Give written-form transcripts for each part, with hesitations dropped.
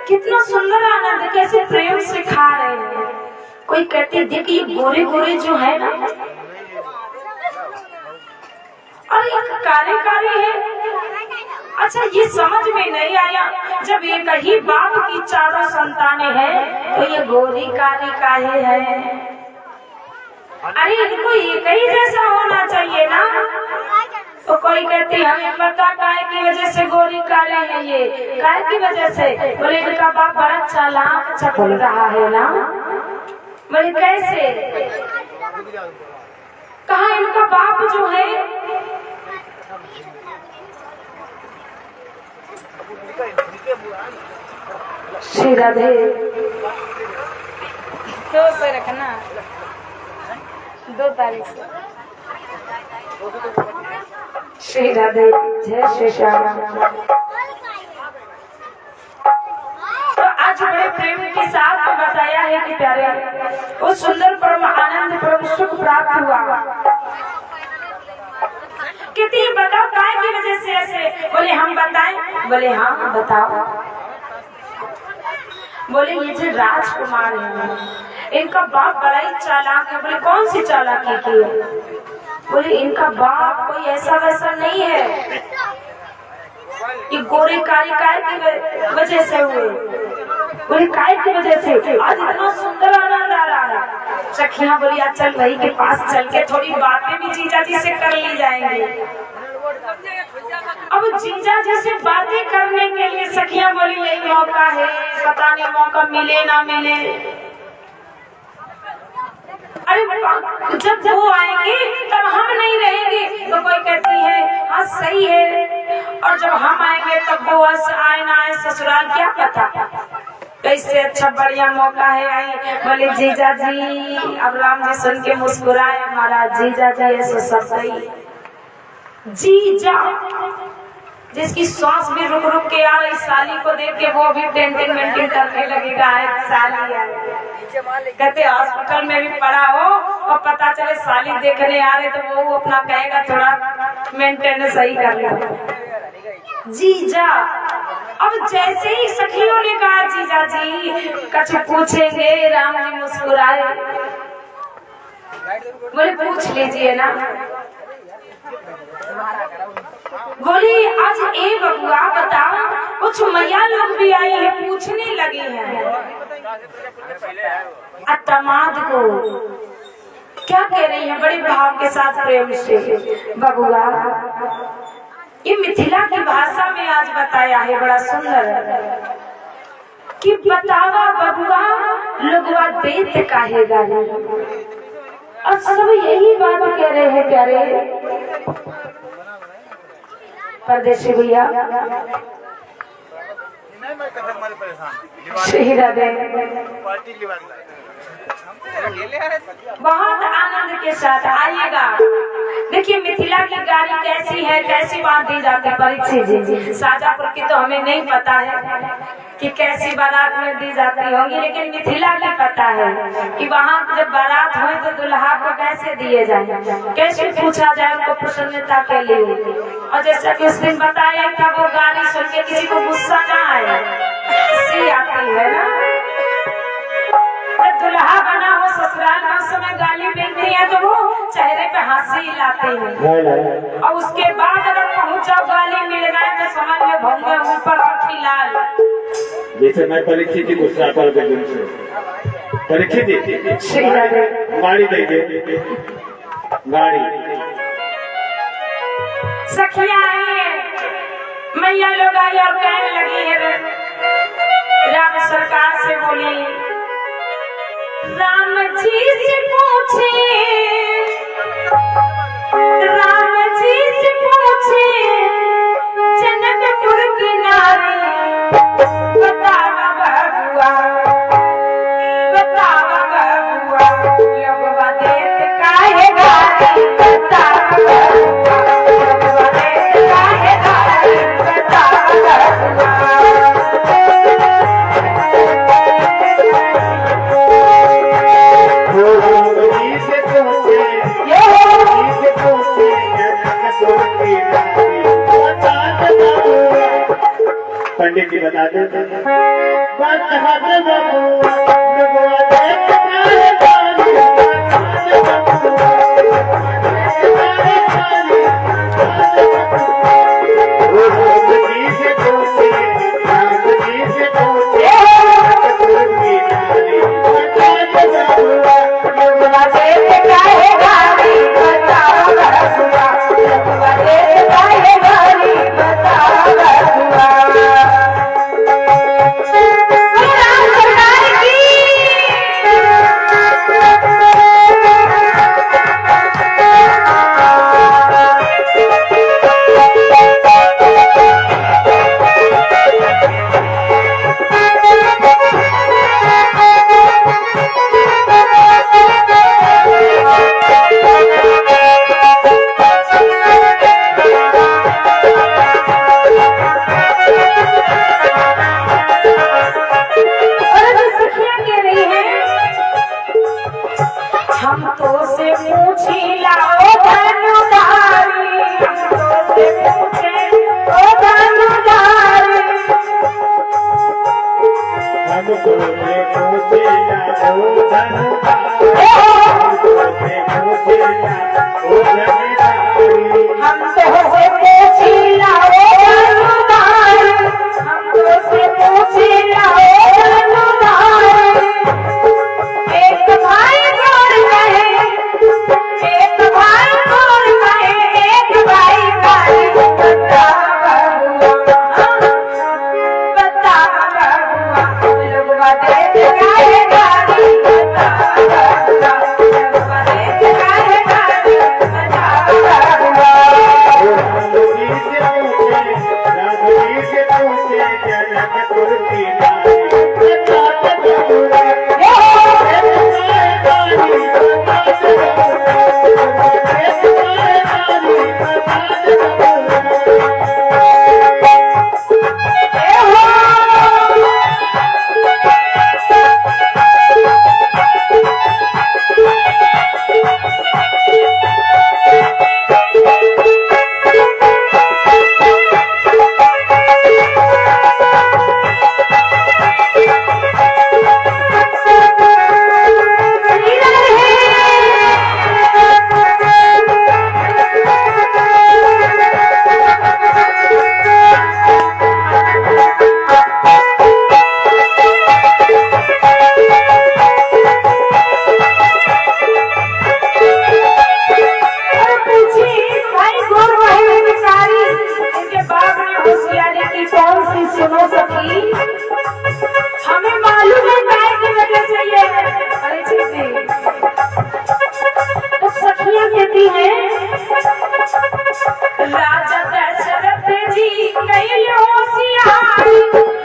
कितना सुंदर आनंद, कैसे प्रेम से खा रहे हैं। कोई कहते देखिए गोरे गोरे जो है ना, और एक काले काले है। अच्छा, ये समझ में नहीं आया, जब एक ही बाप की चारों संतानें हैं तो ये गोरी काली काहे है? अरे इनको एक ही जैसा होना चाहिए ना। तो कोई कहती हमें पता काय की वजह से गोरी काले है, ये काय की वजह से? बोले इनका बाप बड़ा चालाक चल रहा है ना। बोले कैसे? कहा इनका बाप जो है श्री राधे 2 से रखना, 2 तारीख से श्री राधे, जय श्री श्याम। तो आज बड़े प्रेम के साथ में बताया है कि प्यारे वो सुंदर परम आनंद परम सुख प्राप्त हुआ। कितनी बताओ काय की वजह से ऐसे? बोले हम बताएं। बोले हाँ बताओ। बोले ये जो राजकुमार है इनका बाप बड़ा ही चालाक है। बोले कौन सी चालाकी की है? बोले इनका बाप कोई ऐसा वैसा नहीं है, ये गोरे कारी काय की वजह से हुए। बोले काय की वजह से? आज इतना सुंदर आनंद आ रहा है। सखियां बोली आज चल वही के पास चल के थोड़ी बातें भी जीजा जी से कर ली जाएंगी। अब जीजा जी से बातें करने के लिए सखियां बोली यही मौका है, पता नहीं मौका मिले ना मिले। अरे जब वो आएंगे तब हम नहीं रहेंगे तो कोई कहती है हाँ सही है, और जब हम आएंगे तब वो आए ना आए ससुराल क्या पता। तो इससे अच्छा बढ़िया मौका है आई। बोले जीजा जी, अब राम जी सुन के मुस्कुराए महाराज। जीजा जी ऐसे सब सही जीजा, जिसकी सांस भी रुक रुक के आ रही, साली को देख के वो भी पेंटिंग वेंटिंग करने लगेगा। साली है कहते हॉस्पिटल में भी पड़ा हो और पता चले साली देखने आ रहे तो वो अपना कहेगा थोड़ा मेंटेन सही कर लो जीजा। अब जैसे ही सखियों ने कहा जीजा जी कुछ पूछेंगे, राम जी मुस्कुराए। बोले पूछ लीजिए ना। बोली आज ए बबुआ बताओ, कुछ मैया लोग भी आई है पूछने लगी हैं अतमाद को क्या कह रही है बड़े भाव के साथ प्रेम से। बबुआ ये मिथिला की भाषा में आज बताया है, बड़ा सुंदर कि बतावा बबुआ लोगवा देत काहेगा। और सब यही बात कह रहे हैं प्यारे परदेशी भैया। बहुत आनंद के साथ आइएगा। देखिए मिथिला की गाड़ी कैसी है, कैसी बात दी जाती है। परीक्षित जी शाजापुर की तो हमें नहीं पता है कि कैसी बारात में दी जाती होगी, लेकिन मिथिला की पता है कि वहाँ जब बारात हो तो दुल्हा को कैसे दिए जाए, कैसे पूछा जाए उनको प्रसन्नता के लिए। और जैसा कि उस दिन बताया था वो गाली सुन के किसी को गुस्सा ना आए, सी आती है ना। जब दुल्हा बना हो ससुराल में उस समय गाली मिलती है तो वो चेहरे पे हंसी लाते हैं, और उसके बाद अगर पहुंचा गाली मिल गए तो समझ में भूंगे ऊपर आँखी लाल। जैसे मैं परीक्षित गुस्सा कर दिन से परीक्षित गाड़ी देंगे गाड़ी सखियां आई है, मैया लोग आई और कहने लगी है राम सरकार से बोली राम जी से पूछे, राम जी से पूछे जनकपुर की नारी, बतावा बबुआ, बतावा बबुआ लोगवा देत काहे गारी, बतावा बबुआ लोगवा देत काहे गारी, बतावा बबुआ। पंडित जी बता देते जी कई होशियारी,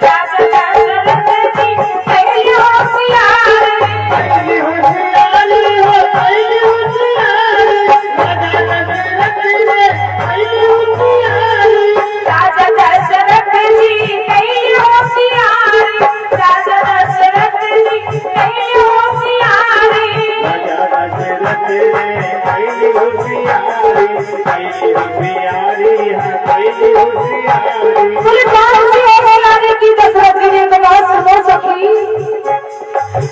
राजा दशरथ जी कई होशियारी। कैली होशियारी हो कैली होशियारी, राजा दशरथ ने कैली होशियारी। राजा दशरथ जी कई होशियारी, राजा दशरथ जी कई होशियारी। राजा दशरथ ने कैली होशियारी, कैली होशियारी है कैली होशियारी। बोले कौन सी होशियारी की दशरथ जी ने तो बात सुनो सखी।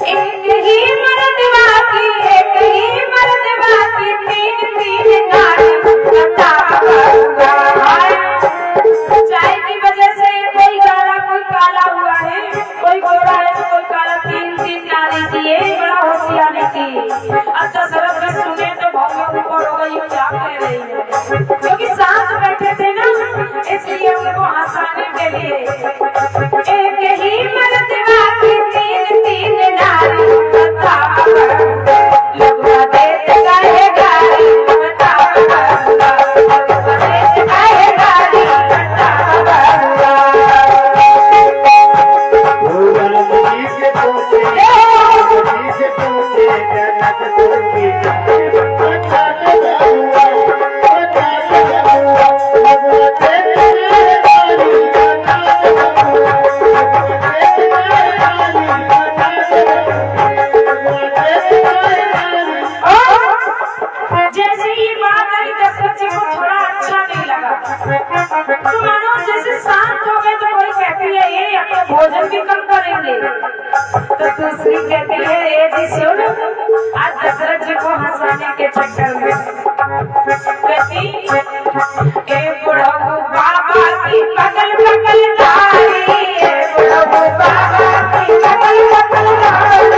एक ही मर्द बाकी, एक ही मर्द बाकी, तीन तीन नारी कथा करूंगा। चाय की वजह से कोई गाढ़ा कोई काला हुआ है, कोई गोरा है तो कोई काला, तीन तीन नारी दिए, बड़ा होशियारी की। अब दशरथ जी सुने तो बहुत ऊपर हो गई, क्या कह रही है, क्योंकि साथ बैठे थे ना, इसलिए उनको हंसाने के लिए। एक ही मर्द बाकी, तीन तीन नारी कथा करूंगा। लगवा देते गाए गारी कथा करूंगा, लगवा देते गाए गारी कथा करूंगा। भोला जी के पोते, जी के पोते, जनकपुर की कथा करूंगा, कथा करूंगा। लगवा देते गाए गारी कथा करूंगा, लगवा देते गाए गारी कथा करूंगा, लगवा देते गाए गारी। जैसे ये बात आई दशरथ जी को थोड़ा अच्छा नहीं लगा, तो मानो जैसे शांत हो गए, तो कोई कहती है ये अब तो भोजन भी कम करेंगे, तो दूसरी कहती है ये जी सुन, आज दशरथ जी को हंसाने के चक्कर में कहती ए बुढ़ऊ बाबा की पगल पगल धारी, ए बुढ़ऊ बाबा की पगल पगल धारी।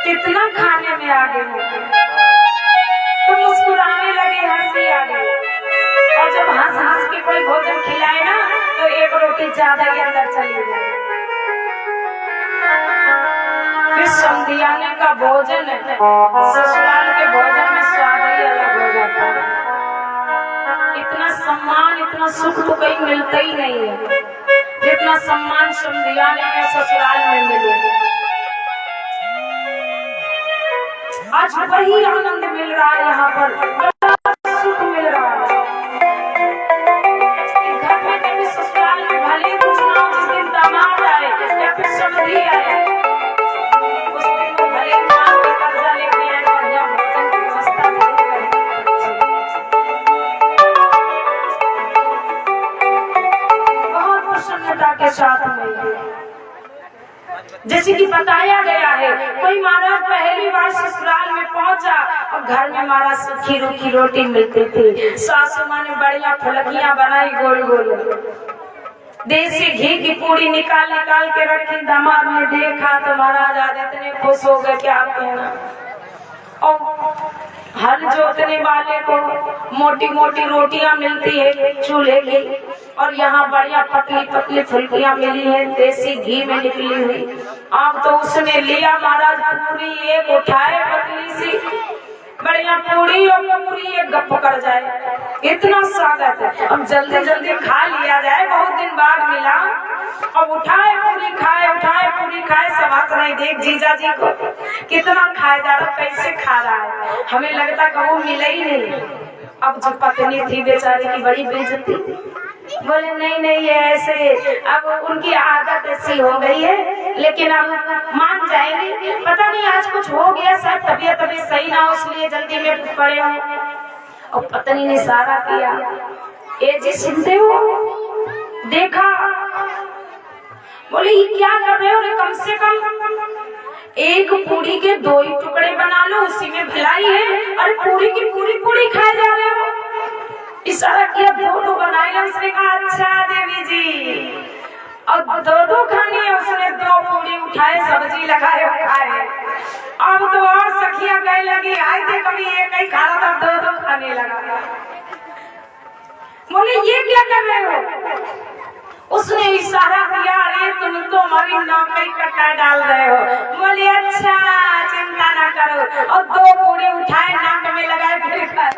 कितना खाने में आगे हो तो मुस्कुराने लगे, हंसी आ गई। और जब हंस हंस के कोई भोजन खिलाए ना, तो एक रोटी ज्यादा ही अंदर चली जाए। फिर समधियाने का भोजन ससुराल के भोजन में स्वाद ही अलग हो जाता है। इतना सम्मान, इतना सुख तो कहीं मिलता ही नहीं है जितना सम्मान समधियाने में ससुराल में मिले। आज वही आनंद मिल रहा है, यहाँ पर बड़ा सुख मिल रहा है। घर में कभी ससुराल में भले कुछ ना हो, जिस दिन दामाद आए या फिर समधी आए, उस दिन भले नाम पे कर्जा लेके आए, बढ़िया भोजन की व्यवस्था करें। बहुत प्रसन्नता के साथ में, जैसे कि बताया गया है, कोई महाराज पहली बार ससुराल में पहुंचा और घर में महाराज सूखी रूखी रोटी मिलती थी। सासू माँ ने बढ़िया फलकियां बनाई, गोल गोल देसी घी की पूरी निकाल निकाल के रखी। दामाद ने देखा तो महाराज आज इतने खुश हो गए, क्या कहना। और हल जोतने वाले को मोटी मोटी रोटियां मिलती है चूल्हे की, और यहाँ बढ़िया पतली पतली फुल्कियाँ मिली है देसी घी में निकली हुई। अब तो उसने लिया महाराज पूरी एक उठाए पतली सी बढ़िया पूरी और पूरी एक गप कर जाए, इतना स्वागत है। अब जल्दी जल्दी खा लिया जाए, बहुत दिन बाद मिला। अब उठाए पूरी खाए, उठाए पूरी खाए, समाज नहीं देख जीजा जी को कितना खाए जा रहा, कैसे खा रहा है, हमें लगता कि वो मिला ही नहीं। अब जो पत्नी थी बेचारी की बड़ी बेइज्जती, बोले नहीं नहीं ये ऐसे, अब उनकी आदत ऐसी हो गई है, लेकिन अब मान जाएंगे। पता नहीं आज कुछ हो गया, शायद तबीयत अभी सही ना हो इसलिए जल्दी में पड़े हो। और पत्नी ने इशारा किया, ए जी सुनते हो, देखा, बोले ये क्या कर रहे हो रे, कम से कम एक पूरी के 2 ही टुकड़े बना लो, उसी में भिलाई है, और पूरी की पूरी पूरी खाए जा रहे हो। इशारा किया 2 बनाए, उसने कहा अच्छा देवी जी, और 2 खानी है। उसने 2 पूरी उठाए, सब्जी लगाए और खाए। अब तो और सखिया कहने लगी, आए थे कभी एक ही खा रहा था, 2 खाने लगा। बोले ये क्या कर रहे हो? उसने इशारा किया, अरे तुम तो हमारी नौकरी कटा डाल रहे हो। बोले अच्छा चिंता ना करो, और 2 पूरी उठाए नाक में लगाए फिर खाए,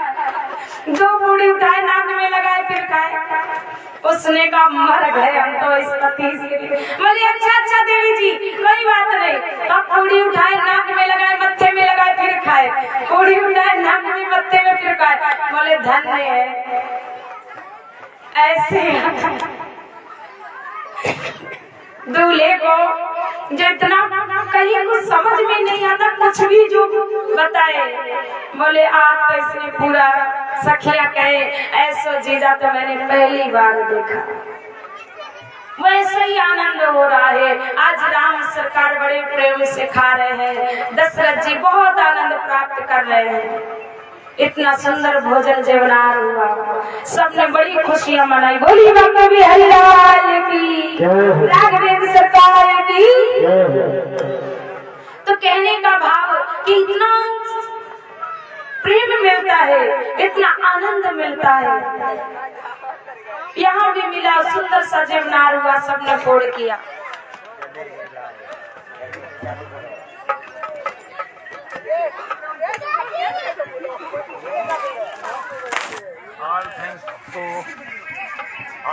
2 पूरी उठाए नाक में लगाए फिर खाए। उसने कहा मर गए हम तो इस पति से। बोले अच्छा देवी जी कोई बात नहीं, अब पूरी उठाए नाक में लगाए, मत्थे में लगाए फिर खाए, पूरी उठाए नाक में मत्थे में फिर खाए। बोले धन्य है ऐसे दूल्हे को जितना कहीं कुछ समझ में नहीं आता, कुछ भी जो बताए। बोले आप तो इसने पूरा सखिया कहे ऐसो जीजा तो मैंने पहली बार देखा। वैसे ही आनंद हो रहा है। आज राम सरकार बड़े प्रेम से खा रहे हैं, दशरथ जी बहुत आनंद प्राप्त कर रहे हैं। इतना सुंदर भोजन जेवनार हुआ, सबने बड़ी खुशियां मनाई। बोली कवि हरिलाल की, राघवेंद्र सरकार की। तो कहने का भाव कि इतना प्रेम मिलता है, इतना आनंद मिलता है। यहाँ भी मिला, सुंदर सा जेवनार हुआ, सबने फोड़ किया। All thanks to